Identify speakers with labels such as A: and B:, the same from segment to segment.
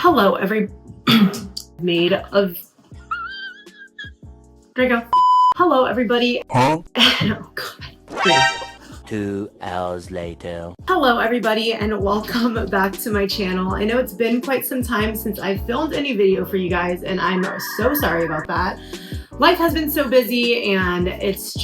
A: Hello, every made of Draco. Hello, everybody.
B: Huh?
A: Oh, God.
B: 2 hours later.
A: Hello, everybody, and welcome back to my channel. I know it's been quite some time since I filmed any video for you guys, and I'm so sorry about that. Life has been so busy and it's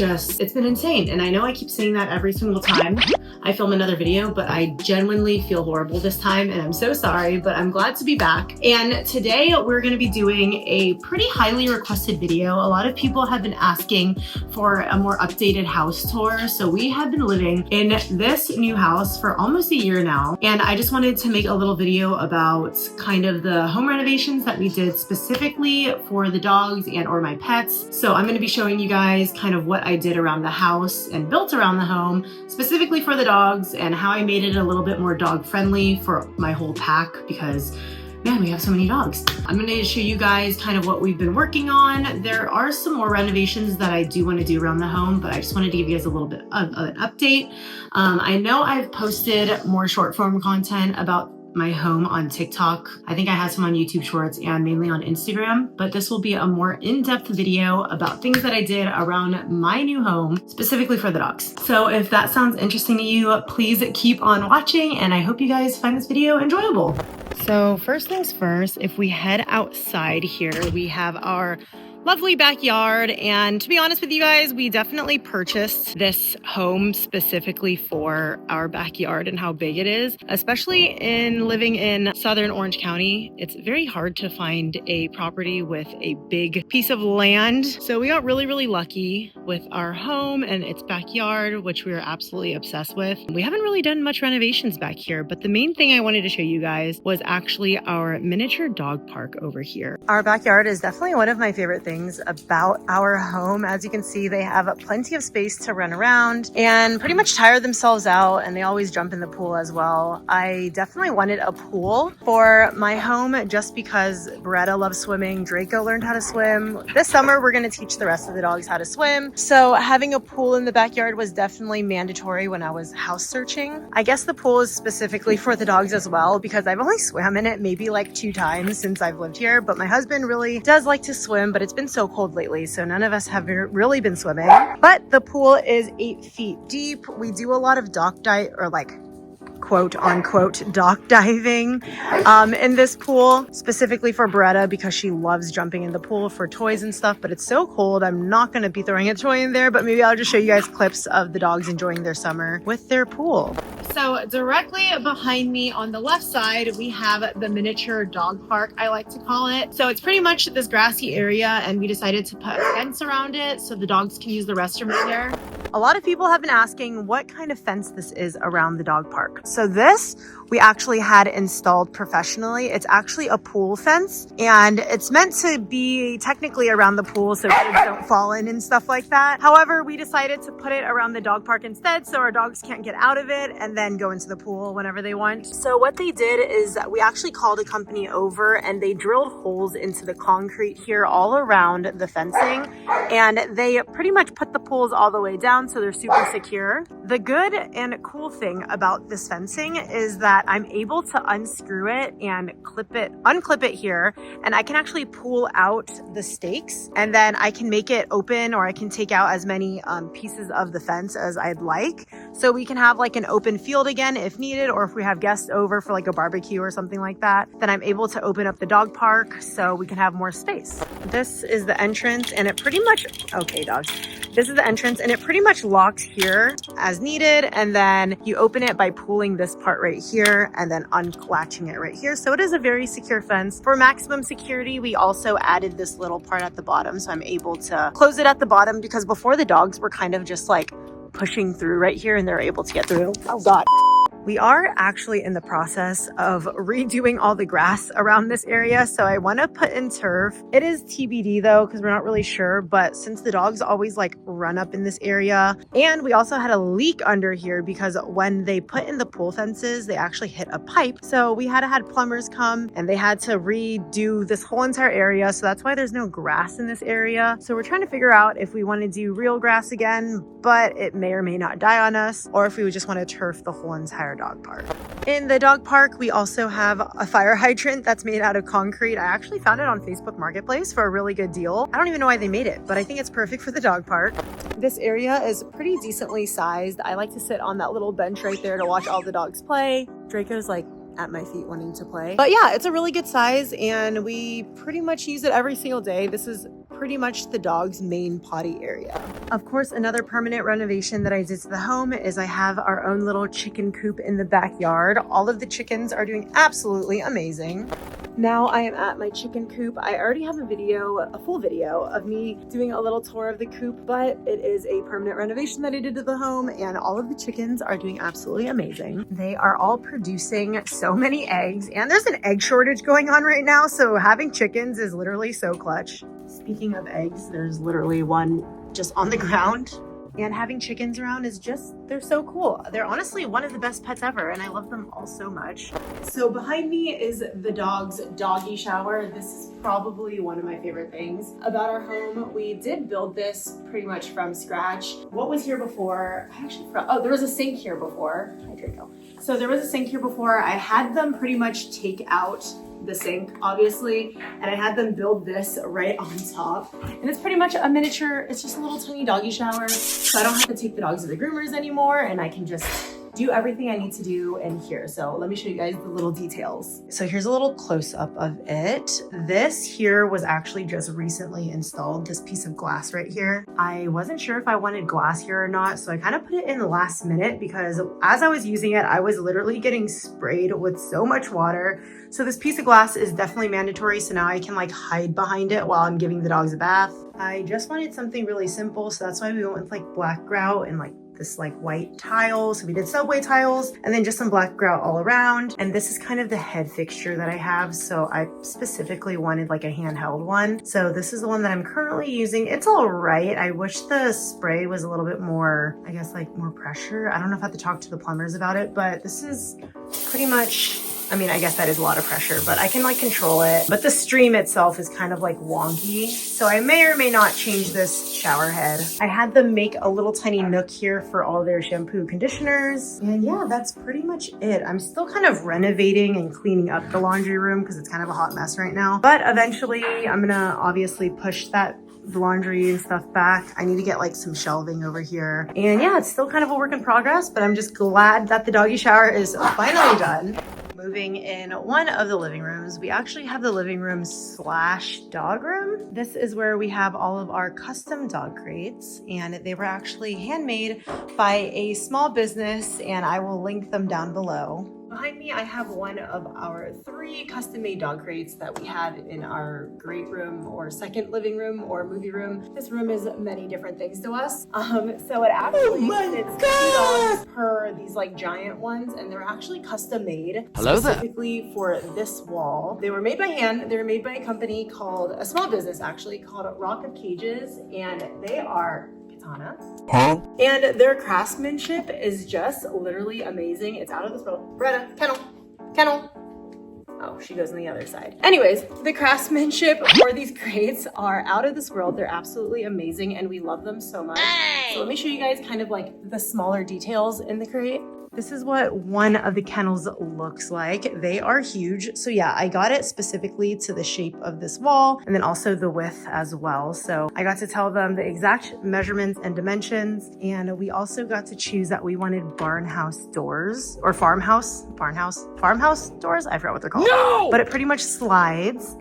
A: been insane. And I know I keep saying that every single time I film another video, but I genuinely feel horrible this time and I'm so sorry, but I'm glad to be back. And today we're gonna be doing a pretty highly requested video. A lot of people have been asking for a more updated house tour. So we have been living in this new house for almost a year now. And I just wanted to make a little video about kind of the home renovations that we did specifically for the dogs and or my pets. So I'm going to be showing you guys kind of what I did around the house and built around the home, specifically for the dogs, and how I made it a little bit more dog friendly for my whole pack because man, we have so many dogs. I'm going to show you guys kind of what we've been working on. There are some more renovations that I do want to do around the home, but I just wanted to give you guys a little bit of an update. I know I've posted more short form content about my home on TikTok. I think I have some on YouTube Shorts and mainly on Instagram, but this will be a more in-depth video about things that I did around my new home, specifically for the dogs. So if that sounds interesting to you, please keep on watching, and I hope you guys find this video enjoyable. So first things first, if we head outside here, we have our lovely backyard, and to be honest with you guys, we definitely purchased this home specifically for our backyard and how big it is. Especially in living in Southern Orange County, it's very hard to find a property with a big piece of land. So we got really lucky with our home and its backyard, which we are absolutely obsessed with. We haven't really done much renovations back here, but the main thing I wanted to show you guys was actually our miniature dog park over here. Our backyard is definitely one of my favorite things about our home. As you can see, they have plenty of space to run around and pretty much tire themselves out, and they always jump in the pool as well. I definitely wanted a pool for my home just because Beretta loves swimming. Draco learned how to swim. This summer, we're going to teach the rest of the dogs how to swim. So having a pool in the backyard was definitely mandatory when I was house searching. I guess the pool is specifically for the dogs as well because I've only swam in it maybe like 2 times since I've lived here, but my husband really does like to swim, but it's been so cold lately, so none of us have really been swimming. But the pool is 8 feet deep. We do a lot of dock dive, or like quote unquote dock diving in this pool, specifically for Beretta because she loves jumping in the pool for toys and stuff, but it's so cold I'm not going to be throwing a toy in there, but maybe I'll just show you guys clips of the dogs enjoying their summer with their pool. So directly behind me on the left side, we have the miniature dog park, I like to call it. So it's pretty much this grassy area, and we decided to put a fence around it so the dogs can use the restroom in there. A lot of people have been asking what kind of fence this is around the dog park. So this we actually had installed professionally. It's actually a pool fence, and it's meant to be technically around the pool so kids don't fall in and stuff like that. However, we decided to put it around the dog park instead so our dogs can't get out of it and then go into the pool whenever they want. So what they did is we actually called a company over and they drilled holes into the concrete here all around the fencing, and they pretty much put the pools all the way down so they're super secure. The good and cool thing about this fencing is that I'm able to unscrew it and unclip it here, and I can actually pull out the stakes, and then I can make it open, or I can take out as many pieces of the fence as I'd like. So we can have like an open field again if needed, or if we have guests over for like a barbecue or something like that, then I'm able to open up the dog park so we can have more space. This is the entrance, and it pretty much, okay dogs, this is the entrance, and it pretty much locks here as needed, and then you open it by pulling this part right here and then unlatching it right here. So it is a very secure fence. For maximum security, we also added this little part at the bottom, so I'm able to close it at the bottom because before the dogs were kind of just like pushing through right here and they're able to get through. Oh God. We are actually in the process of redoing all the grass around this area, so I want to put in turf. It is TBD though, because we're not really sure, but since the dogs always like run up in this area, and we also had a leak under here because when they put in the pool fences, they actually hit a pipe. So we had plumbers come and they had to redo this whole entire area. So that's why there's no grass in this area. So we're trying to figure out if we want to do real grass again, but it may or may not die on us, or if we would just want to turf the whole entire dog park. In the dog park, we also have a fire hydrant that's made out of concrete. I actually found it on Facebook Marketplace for a really good deal. I don't even know why they made it, but I think it's perfect for the dog park. This area is pretty decently sized. I like to sit on that little bench right there to watch all the dogs play. Draco's like at my feet wanting to play. But yeah, it's a really good size and we pretty much use it every single day. This is pretty much the dog's main potty area. Of course, another permanent renovation that I did to the home is I have our own little chicken coop in the backyard. All of the chickens are doing absolutely amazing. Now I am at my chicken coop. I already have a full video of me doing a little tour of the coop, but it is a permanent renovation that I did to the home and all of the chickens are doing absolutely amazing. They are all producing so many eggs and there's an egg shortage going on right now, so having chickens is literally so clutch. Speaking of eggs, there's literally one just on the ground. And having chickens around is they're so cool. They're honestly one of the best pets ever and I love them all so much. So behind me is the dog's doggy shower. This is probably one of my favorite things about our home. We did build this pretty much from scratch. What was here before? There was a sink here before. Hi, Draco. So there was a sink here before. I had them pretty much take out the sink, obviously, and I had them build this right on top. And it's pretty much a miniature, it's just a little tiny doggy shower. So I don't have to take the dogs to the groomers anymore and I can just do everything I need to do in here. So let me show you guys the little details. So here's a little close-up of it. This here was actually just recently installed, this piece of glass right here. I wasn't sure if I wanted glass here or not, so I kind of put it in the last minute because as I was using it, I was literally getting sprayed with so much water. So this piece of glass is definitely mandatory, so now I can like hide behind it while I'm giving the dogs a bath. I just wanted something really simple, so that's why we went with like black grout and like this like white tile. So we did subway tiles and then just some black grout all around. And this is kind of the head fixture that I have. So I specifically wanted like a handheld one. So this is the one that I'm currently using. It's all right. I wish the spray was a little bit more, I guess like more pressure. I don't know if I have to talk to the plumbers about it, but this is pretty much, I mean, I guess that is a lot of pressure, but I can like control it. But the stream itself is kind of like wonky. So I may or may not change this shower head. I had them make a little tiny nook here for all their shampoo conditioners. And yeah, that's pretty much it. I'm still kind of renovating and cleaning up the laundry room because it's kind of a hot mess right now. But eventually I'm gonna obviously push the laundry and stuff back. I need to get like some shelving over here. And yeah, it's still kind of a work in progress, but I'm just glad that the doggy shower is finally done. Moving in one of the living rooms, we actually have the living room / dog room. This is where we have all of our custom dog crates, and they were actually handmade by a small business, and I will link them down below. Behind me, I have one of our 3 custom-made dog crates that we have in our great room or second living room or movie room. This room is many different things to us. So it actually fits 2 dogs per these like giant ones, and they're actually custom made specifically for this wall. They were made by hand. They were made by a company called, a small business actually, called Rock of Cages, and they are Huh? And their craftsmanship is just literally amazing. It's out of this world. Beretta, kennel. Oh, she goes on the other side. Anyways, the craftsmanship for these crates are out of this world. They're absolutely amazing and we love them so much. Hey! So let me show you guys kind of like the smaller details in the crate. This is what one of the kennels looks like. They are huge. So yeah, I got it specifically to the shape of this wall and then also the width as well. So I got to tell them the exact measurements and dimensions. And we also got to choose that we wanted barn house doors or farmhouse doors. I forgot what they're called. No! But it pretty much slides.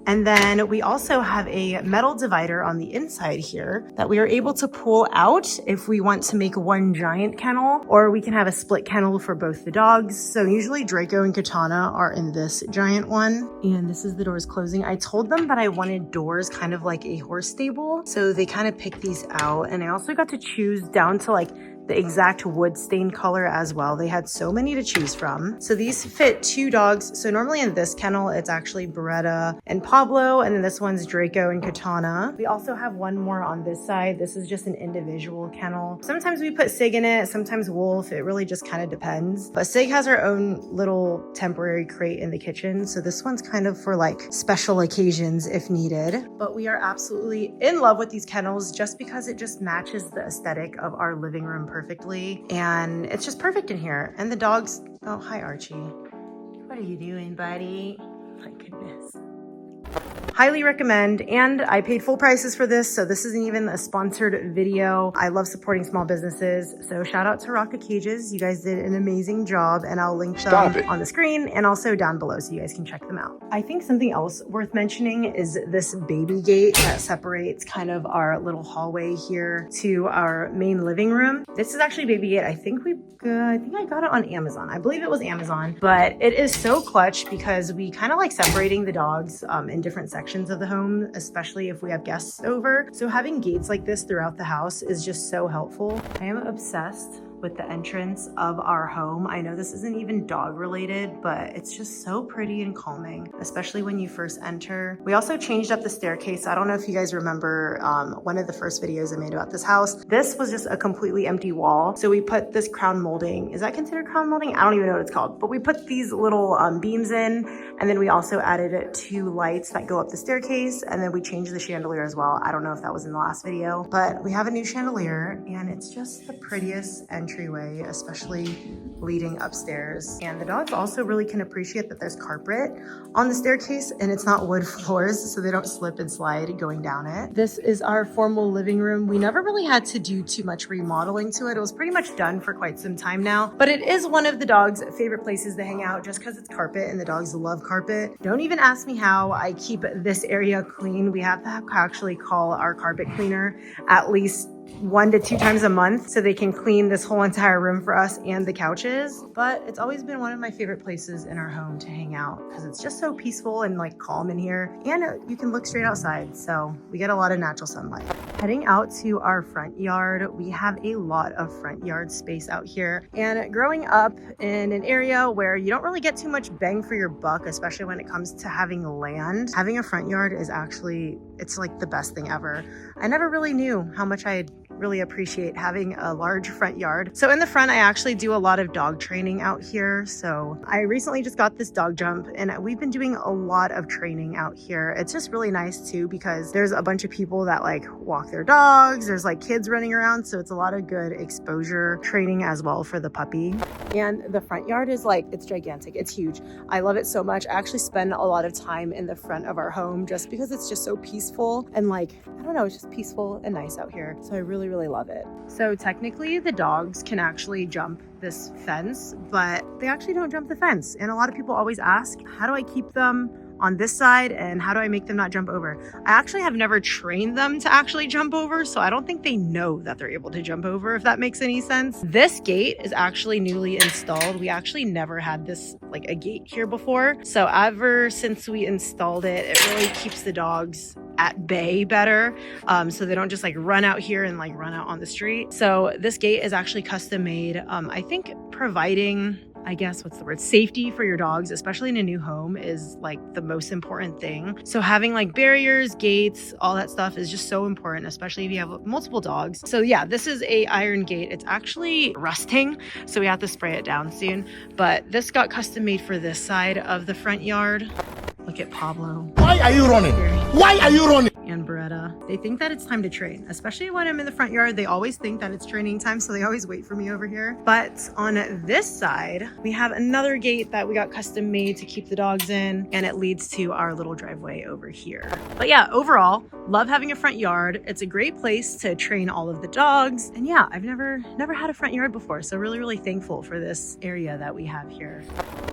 A: And then we also have a metal divider on the inside here that we are able to pull out if we want to make one giant kennel, or we can have a split kennel for both the dogs. So usually Draco and Katana are in this giant one. And this is the doors closing. I told them that I wanted doors kind of like a horse stable. So they kind of picked these out. And I also got to choose down to like the exact wood stain color as well. They had so many to choose from. So these fit 2 dogs. So normally in this kennel, it's actually Beretta and Pablo, and then this one's Draco and Katana. We also have one more on this side. This is just an individual kennel. Sometimes we put Sig in it, sometimes Wolf. It really just kind of depends. But Sig has her own little temporary crate in the kitchen. So this one's kind of for like special occasions if needed. But we are absolutely in love with these kennels just because it just matches the aesthetic of our living room per perfectly. And it's just perfect in here. And the dogs, oh, hi Archie. What are you doing, buddy? My goodness. Highly recommend, and I paid full prices for this, so this isn't even a sponsored video. I love supporting small businesses, so shout out to Rocka Cages. You guys did an amazing job, and I'll link them on the screen and also down below so you guys can check them out. I think something else worth mentioning is this baby gate that separates kind of our little hallway here to our main living room. This is actually baby gate. I think I got it on Amazon. I believe it was Amazon, but it is so clutch because we kind of like separating the dogs in different sections of the home, especially if we have guests over. So having gates like this throughout the house is just so helpful. I am obsessed with the entrance of our home. I know this isn't even dog related, but it's just so pretty and calming, especially when you first enter. We also changed up the staircase. I don't know if you guys remember one of the first videos I made about this house. This was just a completely empty wall. So we put this crown molding. Is that considered crown molding? I don't even know what it's called, but we put these little beams in, and then we also added 2 lights that go up the staircase, and then we changed the chandelier as well. I don't know if that was in the last video, but we have a new chandelier, and it's just the prettiest entryway, especially leading upstairs. And the dogs also really can appreciate that there's carpet on the staircase and it's not wood floors, so they don't slip and slide going down it. This is our formal living room. We never really had to do too much remodeling to it. It was pretty much done for quite some time now, but it is one of the dogs' favorite places to hang out just because it's carpet and the dogs love carpet. Don't even ask me how I keep this area clean. We have to actually call our carpet cleaner at least 1 to 2 times a month so they can clean this whole entire room for us and the couches. But it's always been one of my favorite places in our home to hang out because it's just so peaceful and like calm in here, and you can look straight outside, so we get a lot of natural sunlight. Heading out to our front yard, we have a lot of front yard space out here, and growing up in an area where you don't really get too much bang for your buck, especially when it comes to having land, having a front yard is actually, it's like the best thing ever. I never really knew how much I'd really appreciate having a large front yard. So in the front, I actually do a lot of dog training out here. So I recently just got this dog jump, and we've been doing a lot of training out here. It's just really nice too, because there's a bunch of people that like walk their dogs. There's like kids running around. So it's a lot of good exposure training as well for the puppy. And the front yard is like, it's gigantic. It's huge. I love it so much. I actually spend a lot of time in the front of our home just because it's just so peaceful and like, I don't know, it's just peaceful and nice out here. So I really love it. So technically the dogs can actually jump this fence, but they actually don't jump the fence. And a lot of people always ask, how do I keep them on this side and how do I make them not jump over? I actually have never trained them to actually jump over, so I don't think they know that they're able to jump over, if that makes any sense. This gate is actually newly installed. We actually never had this like a gate here before. So ever since we installed it, it really keeps the dogs at bay better, so they don't just like run out here and like run out on the street. So this gate is actually custom made. I think providing, I guess, what's the word, safety for your dogs, especially in a new home, is like the most important thing. So having like barriers, gates, all that stuff is just so important, especially if you have multiple dogs. So yeah, this is a iron gate. It's actually rusting, so we have to spray it down soon. But this got custom made for this side of the front yard. Look at Pablo.
C: Why are you running? Why are you running?
A: And Beretta. They think that it's time to train, especially when I'm in the front yard. They always think that it's training time, so they always wait for me over here. But on this side, we have another gate that we got custom made to keep the dogs in, and it leads to our little driveway over here. But yeah, overall, love having a front yard. It's a great place to train all of the dogs. And yeah, I've never had a front yard before, so really thankful for this area that we have here.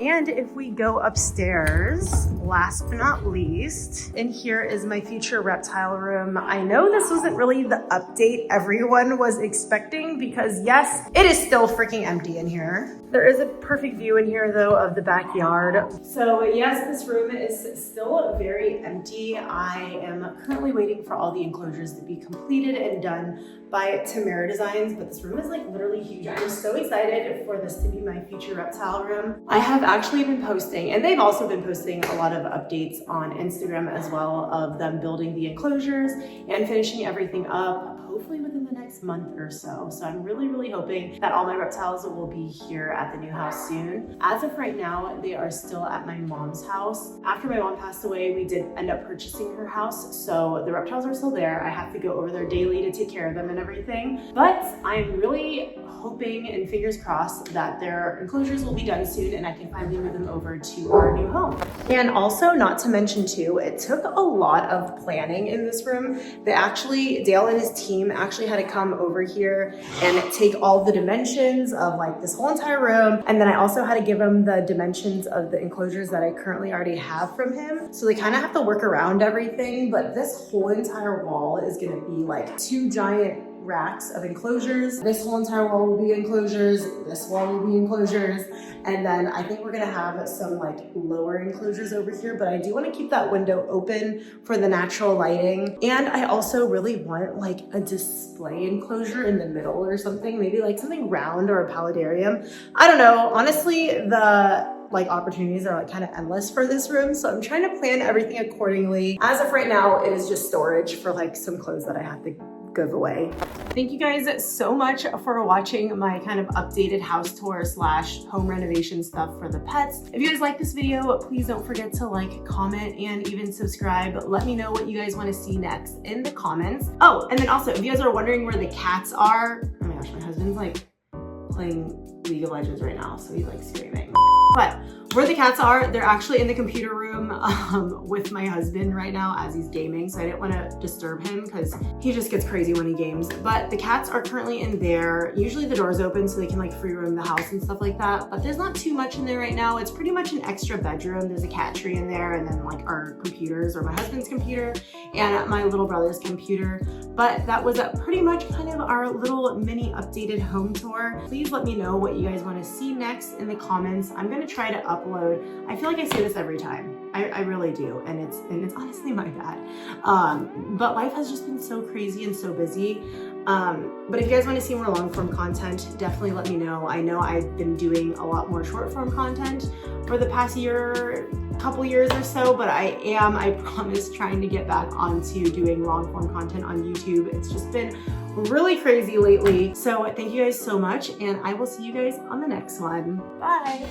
A: And if we go upstairs, last but not least, in here is my future reptile room. I know this wasn't really the update everyone was expecting because yes, it is still freaking empty in here. There is a perfect view in here though of the backyard. So yes, this room is still very empty. I am currently waiting for all the enclosures to be completed and done by Tamara Designs, but this room is like literally huge. I'm so excited for this to be my future reptile room. I have actually been posting, and they've also been posting a lot of updates on Instagram as well of them building the enclosures and finishing everything up, hopefully within the next month or so. So I'm really hoping that all my reptiles will be here at the new house soon. As of right now, they are still at my mom's house. After my mom passed away, we did end up purchasing her house, so the reptiles are still there. I have to go over there daily to take care of them and everything. But I'm really hoping and fingers crossed that their enclosures will be done soon and I can finally move them over to our new home. And also, not to mention too, it took a lot of planning in this room. Dale and his team actually had to come over here and take all the dimensions of like this whole entire room. And then I also had to give him the dimensions of the enclosures that I currently already have from him. So they kind of have to work around everything, but this whole entire wall is gonna be like 2 giant racks of enclosures. This whole entire wall will be enclosures, this wall will be enclosures, and then I think we're gonna have some like lower enclosures over here, but I do want to keep that window open for the natural lighting. And I also really want like a display enclosure in the middle or something, maybe like something round or a paludarium. I don't know, honestly, the opportunities are like kind of endless for this room, so I'm trying to plan everything accordingly. As of right now, it is just storage for like some clothes that I have to give away. Thank you guys so much for watching my kind of updated house tour / home renovation stuff for the pets. If you guys like this video, please don't forget to like, comment, and even subscribe. Let me know what you guys want to see next in the comments. Oh, and then also, if you guys are wondering where the cats are, oh my gosh, my husband's like playing League of Legends right now, so he's like screaming. But where the cats are, they're actually in the computer room with my husband right now as he's gaming, so I didn't want to disturb him because he just gets crazy when he games. But the cats are currently in there. Usually the door's open so they can like free roam the house and stuff like that, but there's not too much in there right now. It's pretty much an extra bedroom. There's a cat tree in there, and then like our computers, or my husband's computer and my little brother's computer. But that was pretty much kind of our little mini updated home tour. Please let me know what you guys want to see next in the comments. I'm going to try to upload. I feel like I say this every time. I really do, and it's honestly my bad. But life has just been so crazy and so busy. But if you guys want to see more long form content, definitely let me know. I know I've been doing a lot more short form content for the past couple years or so, but I promise, trying to get back onto doing long form content on YouTube. It's just been really crazy lately. So thank you guys so much, and I will see you guys on the next one. Bye.